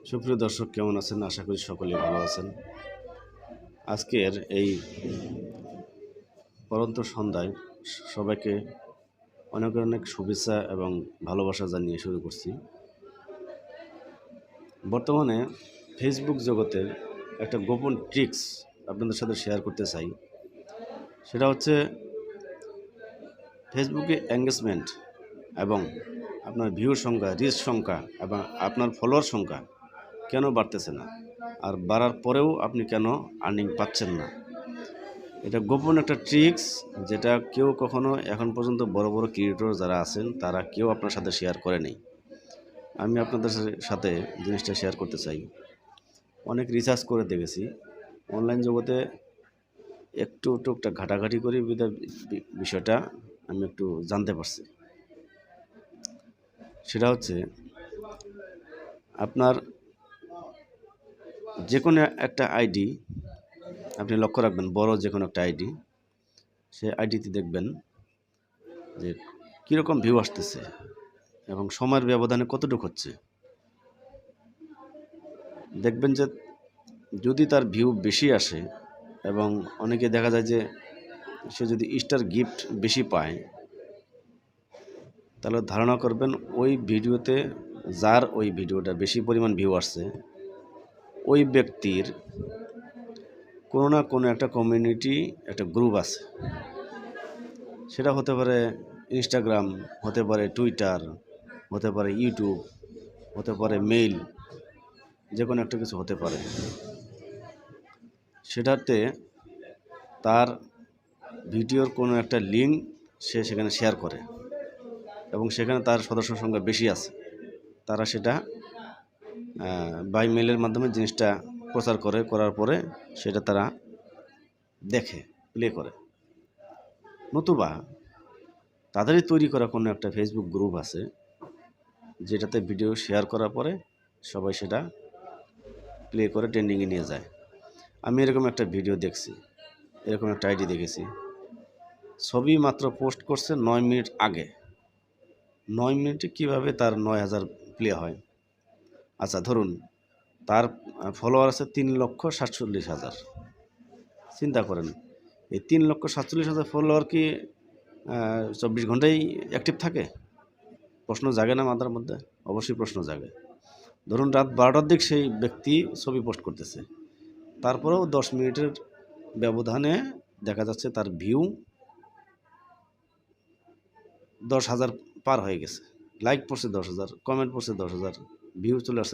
সুপ্রিয় দর্শক, কেমন আছেন? আশা করি সকলেই ভালো আছেন। আজকের এই পরন্ত সন্ধ্যায় সবাইকে অনেক অনেক শুভেচ্ছা এবং ভালোবাসা জানিয়ে শুরু করছি। বর্তমানে ফেসবুক জগতের একটা গোপন ট্রিক্স আপনাদের সাথে শেয়ার করতে চাই। সেটা হচ্ছে ফেসবুকে এঙ্গেজমেন্ট এবং আপনার ভিউর সংখ্যা, রিচ সংখ্যা এবং আপনার ফলোয়ার সংখ্যা কেন বাড়তেছে না, আর বাড়ার পরেও আপনি কেন আর্নিং পাচ্ছেন না। এটা গোপন একটা ট্রিক্স, যেটা কেউ কখনো এখন পর্যন্ত বড় বড় ক্রিয়েটর যারা আছেন তারা কেউ আপনার সাথে শেয়ার করে নেই। আমি আপনাদের সাথে জিনিসটা শেয়ার করতে চাই। অনেক রিসার্চ করে দেখেছি, অনলাইন জগতে একটু টুকটাক ঘাটাঘাটি করে বিষয়টা আমি একটু জানতে পারছি। সেটা হচ্ছে আপনার যে কোনো একটা আইডি আপনি লক্ষ্য রাখবেন, বড় যে কোনো একটা আইডি, সেই আইডিতে দেখবেন যে কীরকম ভিউ আসতেছে এবং সময়ের ব্যবধানে কতটুকু হচ্ছে। দেখবেন যে যদি তার ভিউ বেশি আসে এবং অনেকে দেখা যায় যে সে যদি স্টার গিফট বেশি পায়, তাহলে ধারণা করবেন ওই ভিডিওতে যার ওই ভিডিওটা বেশি পরিমাণ ভিউ আসছে, ওই ব্যক্তির কোনো না কোনো একটা কমিউনিটি, একটা গ্রুপ আছে। সেটা হতে পারে ইনস্টাগ্রাম, হতে পারে টুইটার, হতে পারে ইউটিউব, হতে পারে মেইল, যে কোনো একটা কিছু হতে পারে। সেটাতে তার ভিডিওর কোনো একটা লিঙ্ক সে সেখানে শেয়ার করে এবং সেখানে তার সদস্য সংখ্যা বেশি আছে। তারা সেটা বাই মেইলের মাধ্যমে জিনিসটা প্রচার করার পরে সেটা তারা দেখে, প্লে করে। নতুবা তাদেরই তৈরি করা কোনো একটা ফেসবুক গ্রুপ আছে, যেটাতে ভিডিও শেয়ার করার পরে সবাই সেটা প্লে করে ট্রেন্ডিংয়ে নিয়ে যায়। আমি এরকম একটা ভিডিও দেখছি, এরকম একটা আইডি দেখেছি। ছবি মাত্র পোস্ট করছে 9 মিনিট আগে, 9 মিনিটে কীভাবে তার 9,000 প্লে হয়? আচ্ছা, ধরুন তার ফলোয়ার আছে 3,47,000। চিন্তা করেন, এই 3,47,000 ফলোয়ার কি 24 ঘন্টাই অ্যাক্টিভ থাকে? প্রশ্ন জাগে না মাথার মধ্যে? অবশ্যই প্রশ্ন জাগে। ধরুন রাত 12টার দিক সেই ব্যক্তি ছবি পোস্ট করতেছে, তারপরেও 10 মিনিটের ব্যবধানে দেখা যাচ্ছে তার ভিউ 10,000 পার হয়ে গেছে। লাইক পড়ছে 10,000, কমেন্ট পড়ছে 10,000, ভিউ চলে আসছে